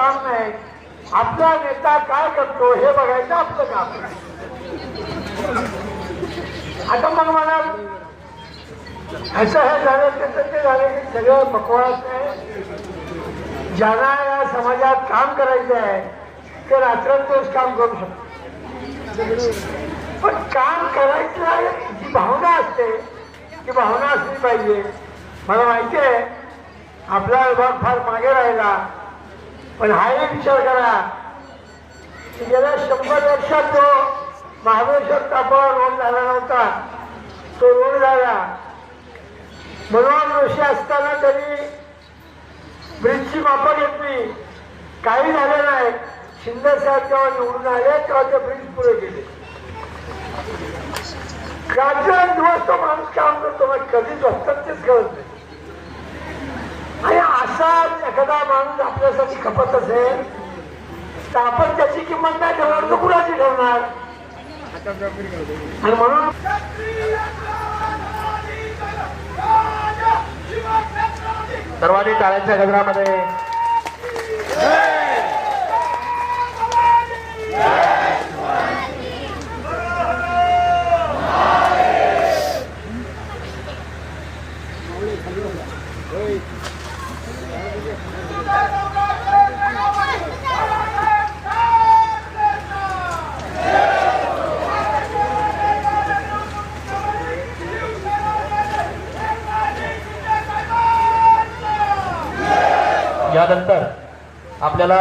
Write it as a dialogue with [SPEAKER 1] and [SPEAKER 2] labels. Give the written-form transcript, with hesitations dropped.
[SPEAKER 1] काम नाही, आपला नेता काय करतो हे बघायचं आपलं काम. आता मग मला असं हे झालं त्याचं ते झालं की सगळं बकवास आहे. ज्यांना या समाजात काम करायचं आहे ते रात्रंदिवस काम करू शकतो, पण काम करायचं जी भावना असते ती भावना असली पाहिजे. मला माहिती आहे आपला विभाग फार मागे राहिला, पण हाही विचार करा की गेल्या 100 वर्षात जो महाबळेश्वर तापा रोड झाला नव्हता तो रोड झाला. मनोहर जोशी असताना तरी ब्रिजची मापं घेतली, काही झालं नाही. शिंदे साहेब जेव्हा निवडून आले तेव्हा ते ब्रिज पुढे गेले. दिवस तो माणूस काम करतो, मग कधीच हस्तक्षेप करत नाही. आणि असा एखादा माणूस आपल्यासाठी खपत असेल तर आपण त्याची किंमत नाही ठेवणार तर कुणाची ठेवणार. आणि म्हणून
[SPEAKER 2] सर्वांनी टाळ्यांच्या गजरामध्ये यानंतर आपल्याला